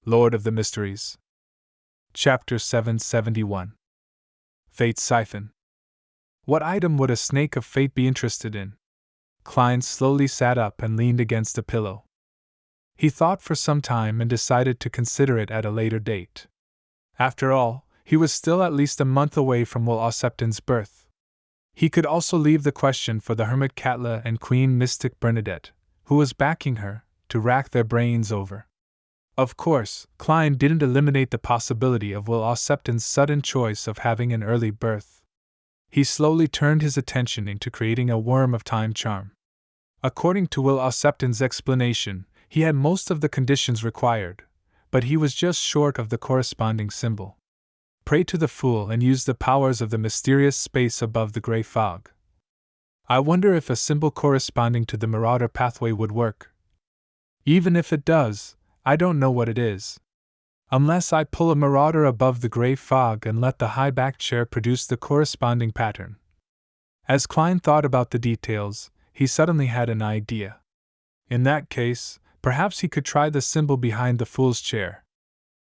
Lord of the Mysteries. Chapter 771. Fate's Siphon. What item would a snake of fate be interested in? Klein slowly sat up and leaned against a pillow. He thought for some time and decided to consider it at a later date. After all, he was still at least a month away from Will Aucepton's birth. He could also leave the question for the Hermit Katla and Queen Mystic Bernadette, who was backing her, to rack their brains over. Of course, Klein didn't eliminate the possibility of Will Aucepton's sudden choice of having an early birth. He slowly turned his attention into creating a Worm of Time charm. According to Will Aucepton's explanation, he had most of the conditions required, but he was just short of the corresponding symbol. Pray to the fool and use the powers of the mysterious space above the gray fog. I wonder if a symbol corresponding to the Marauder pathway would work. Even if it does, I don't know what it is. Unless I pull a Marauder above the gray fog and let the high-back chair produce the corresponding pattern. As Klein thought about the details, he suddenly had an idea. In that case, perhaps he could try the symbol behind the fool's chair.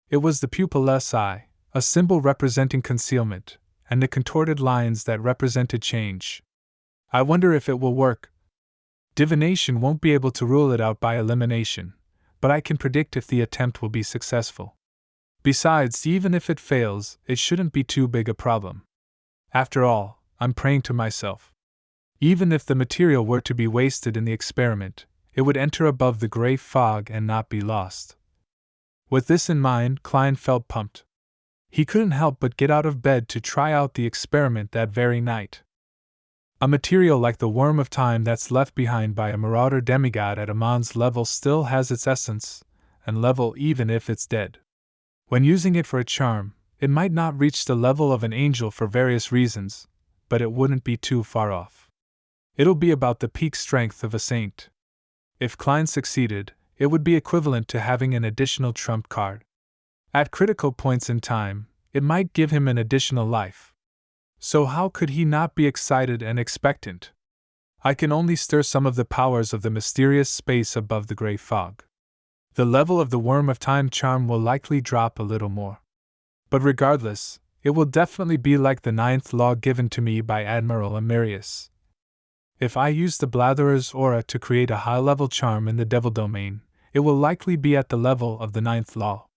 It was the pupilless eye, a symbol representing concealment, and the contorted lines that represented change. I wonder if it will work. Divination won't be able to rule it out by elimination, but I can predict if the attempt will be successful. Besides, even if it fails, it shouldn't be too big a problem. After all, I'm praying to myself. Even if the material were to be wasted in the experiment, it would enter above the gray fog and not be lost. With this in mind, Klein felt pumped. He couldn't help but get out of bed to try out the experiment that very night. A material like the Worm of Time that's left behind by a Marauder demigod at Amon's level still has its essence, and level even if it's dead. When using it for a charm, it might not reach the level of an angel for various reasons, but it wouldn't be too far off. It'll be about the peak strength of a saint. If Klein succeeded, it would be equivalent to having an additional trump card. At critical points in time, it might give him an additional life. So how could he not be excited and expectant? I can only stir some of the powers of the mysterious space above the gray fog. The level of the Worm of Time charm will likely drop a little more. But regardless, it will definitely be like the 9th law given to me by Admiral Amirius. If I use the Blatherer's aura to create a high-level charm in the Devil Domain, it will likely be at the level of the 9th law.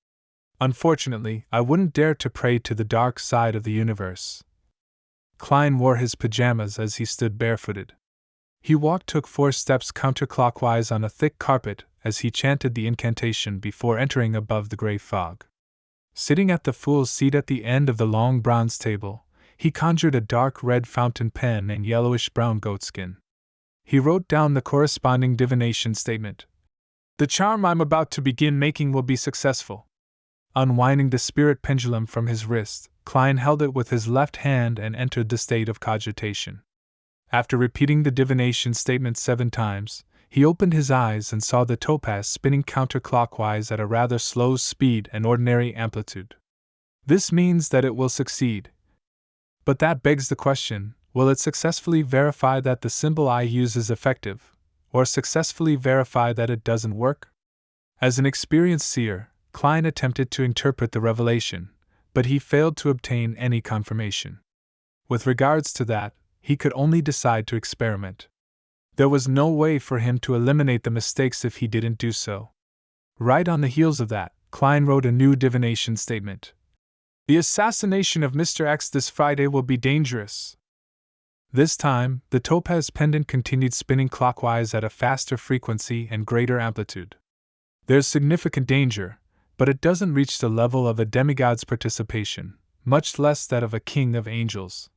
Unfortunately, I wouldn't dare to pray to the dark side of the universe. Klein wore his pajamas as he stood barefooted. He took 4 steps counterclockwise on a thick carpet as he chanted the incantation before entering above the gray fog. Sitting at the fool's seat at the end of the long bronze table, he conjured a dark red fountain pen and yellowish-brown goatskin. He wrote down the corresponding divination statement. The charm I'm about to begin making will be successful. Unwinding the spirit pendulum from his wrist, Klein held it with his left hand and entered the state of cogitation. After repeating the divination statement 7 times, he opened his eyes and saw the topaz spinning counterclockwise at a rather slow speed and ordinary amplitude. This means that it will succeed. But that begs the question, will it successfully verify that the symbol I use is effective, or successfully verify that it doesn't work? As an experienced seer, Klein attempted to interpret the revelation, but he failed to obtain any confirmation. With regards to that, he could only decide to experiment. There was no way for him to eliminate the mistakes if he didn't do so. Right on the heels of that, Klein wrote a new divination statement. The assassination of Mr. X this Friday will be dangerous. This time, the topaz pendant continued spinning clockwise at a faster frequency and greater amplitude. There's significant danger, but it doesn't reach the level of a demigod's participation, much less that of a king of angels.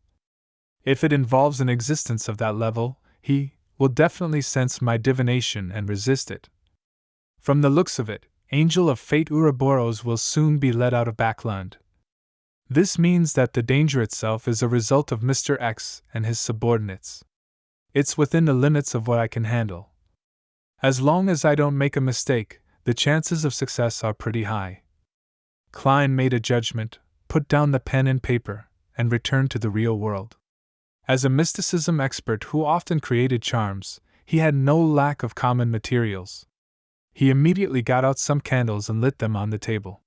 If it involves an existence of that level, he will definitely sense my divination and resist it. From the looks of it, Angel of Fate Ouroboros will soon be let out of Backland. This means that the danger itself is a result of Mr. X and his subordinates. It's within the limits of what I can handle. As long as I don't make a mistake, the chances of success are pretty high. Klein made a judgment, put down the pen and paper, and returned to the real world. As a mysticism expert who often created charms, he had no lack of common materials. He immediately got out some candles and lit them on the table.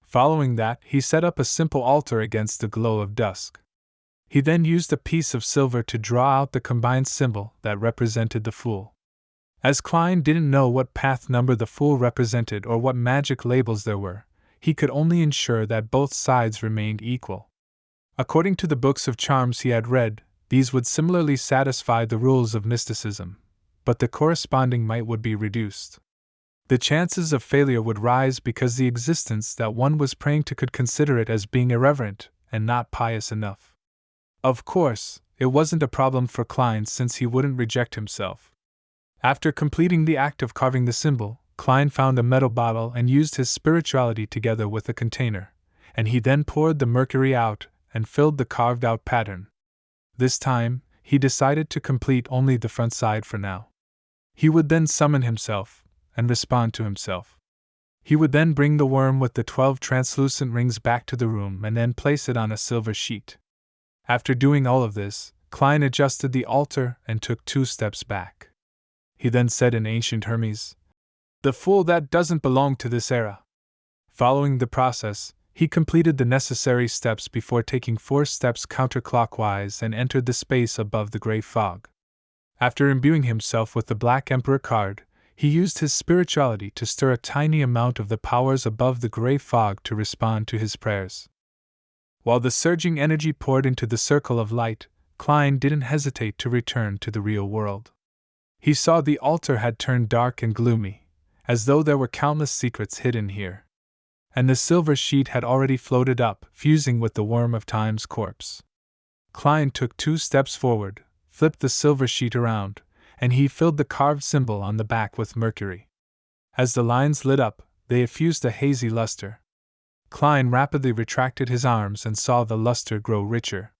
Following that, he set up a simple altar against the glow of dusk. He then used a piece of silver to draw out the combined symbol that represented the Fool. As Klein didn't know what path number the Fool represented or what magic labels there were, he could only ensure that both sides remained equal. According to the books of charms he had read, these would similarly satisfy the rules of mysticism, but the corresponding might would be reduced. The chances of failure would rise because the existence that one was praying to could consider it as being irreverent and not pious enough. Of course, it wasn't a problem for Klein since he wouldn't reject himself. After completing the act of carving the symbol, Klein found a metal bottle and used his spirituality together with a container, and he then poured the mercury out and filled the carved-out pattern. This time, he decided to complete only the front side for now. He would then summon himself and respond to himself. He would then bring the worm with the 12 translucent rings back to the room and then place it on a silver sheet. After doing all of this, Klein adjusted the altar and took 2 steps back. He then said in ancient Hermes, "The Fool that doesn't belong to this era." Following the process, he completed the necessary steps before taking 4 steps counterclockwise and entered the space above the gray fog. After imbuing himself with the Black Emperor card, he used his spirituality to stir a tiny amount of the powers above the gray fog to respond to his prayers. While the surging energy poured into the circle of light, Klein didn't hesitate to return to the real world. He saw the altar had turned dark and gloomy, as though there were countless secrets hidden here. And the silver sheet had already floated up, fusing with the worm of time's corpse. Klein took 2 steps forward, flipped the silver sheet around, and he filled the carved symbol on the back with mercury. As the lines lit up, they effused a hazy luster. Klein rapidly retracted his arms and saw the luster grow richer.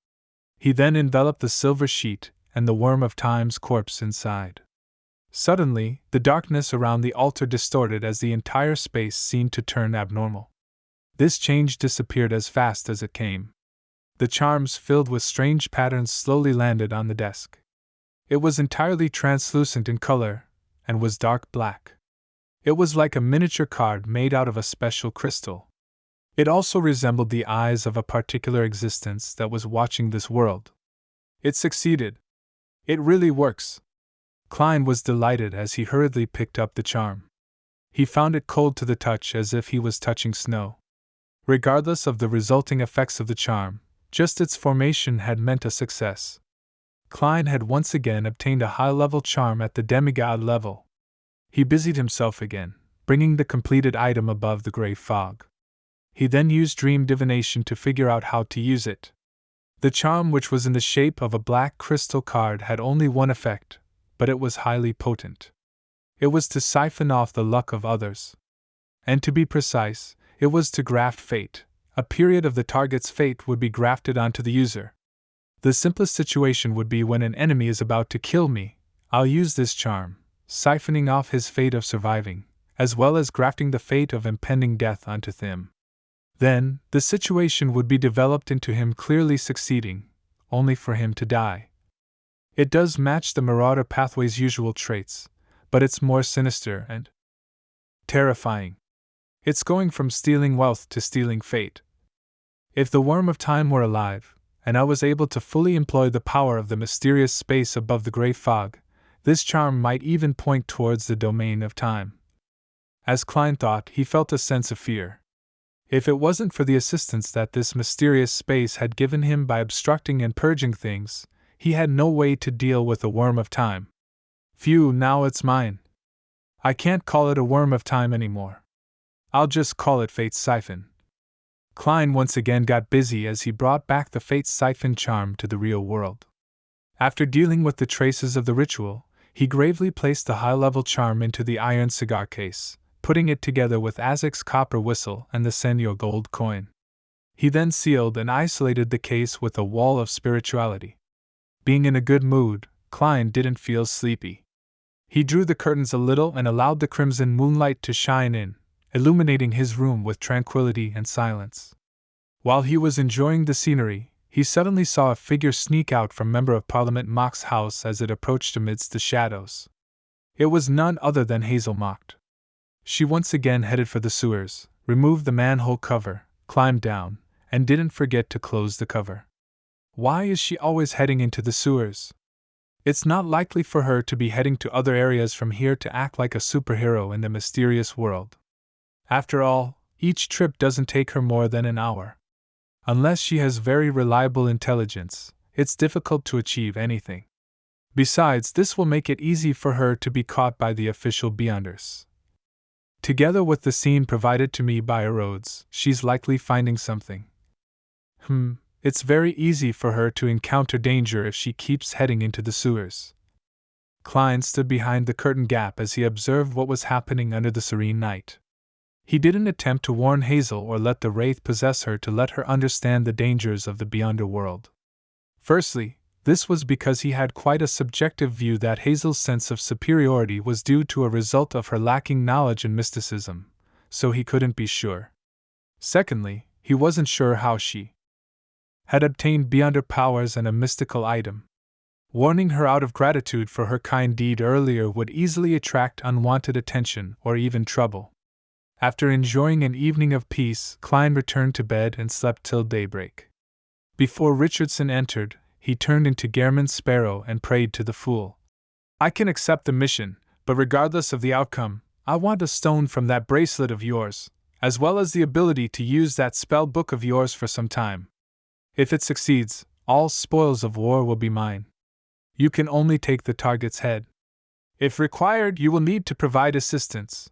He then enveloped the silver sheet and the worm of time's corpse inside. Suddenly, the darkness around the altar distorted as the entire space seemed to turn abnormal. This change disappeared as fast as it came. The charms filled with strange patterns slowly landed on the desk. It was entirely translucent in color, and was dark black. It was like a miniature card made out of a special crystal. It also resembled the eyes of a particular existence that was watching this world. It succeeded. It really works. Klein was delighted as he hurriedly picked up the charm. He found it cold to the touch as if he was touching snow. Regardless of the resulting effects of the charm, just its formation had meant a success. Klein had once again obtained a high-level charm at the demigod level. He busied himself again, bringing the completed item above the gray fog. He then used dream divination to figure out how to use it. The charm, which was in the shape of a black crystal card, had only one effect, but it was highly potent. It was to siphon off the luck of others. And to be precise, it was to graft fate. A period of the target's fate would be grafted onto the user. The simplest situation would be when an enemy is about to kill me. I'll use this charm, siphoning off his fate of surviving, as well as grafting the fate of impending death onto him. Then, the situation would be developed into him clearly succeeding, only for him to die. It does match the Marauder pathway's usual traits, but it's more sinister and terrifying. It's going from stealing wealth to stealing fate. If the Worm of Time were alive, and I was able to fully employ the power of the mysterious space above the gray fog, this charm might even point towards the domain of time. As Klein thought, he felt a sense of fear. If it wasn't for the assistance that this mysterious space had given him by obstructing and purging things, he had no way to deal with the Worm of Time. Phew, now it's mine. I can't call it a Worm of Time anymore. I'll just call it Fate's Siphon. Klein once again got busy as he brought back the Fate's Siphon charm to the real world. After dealing with the traces of the ritual, he gravely placed the high-level charm into the iron cigar case, putting it together with Azek's copper whistle and the Senor gold coin. He then sealed and isolated the case with a wall of spirituality. Being in a good mood, Klein didn't feel sleepy. He drew the curtains a little and allowed the crimson moonlight to shine in, illuminating his room with tranquility and silence. While he was enjoying the scenery, he suddenly saw a figure sneak out from Member of Parliament Mock's house as it approached amidst the shadows. It was none other than Hazel Mock. She once again headed for the sewers, removed the manhole cover, climbed down, and didn't forget to close the cover. Why is she always heading into the sewers? It's not likely for her to be heading to other areas from here to act like a superhero in the mysterious world. After all, each trip doesn't take her more than an hour. Unless she has very reliable intelligence, it's difficult to achieve anything. Besides, this will make it easy for her to be caught by the official Beyonders. Together with the scene provided to me by Rhodes, she's likely finding something. It's very easy for her to encounter danger if she keeps heading into the sewers. Klein stood behind the curtain gap as he observed what was happening under the serene night. He didn't attempt to warn Hazel or let the wraith possess her to let her understand the dangers of the Beyonder world. Firstly, this was because he had quite a subjective view that Hazel's sense of superiority was due to a result of her lacking knowledge and mysticism, so he couldn't be sure. Secondly, he wasn't sure how she had obtained Beyonder powers and a mystical item. Warning her out of gratitude for her kind deed earlier would easily attract unwanted attention or even trouble. After enjoying an evening of peace, Klein returned to bed and slept till daybreak. Before Richardson entered, he turned into Gehrman's sparrow and prayed to the fool. I can accept the mission, but regardless of the outcome, I want a stone from that bracelet of yours, as well as the ability to use that spell book of yours for some time. If it succeeds, all spoils of war will be mine. You can only take the target's head. If required, you will need to provide assistance.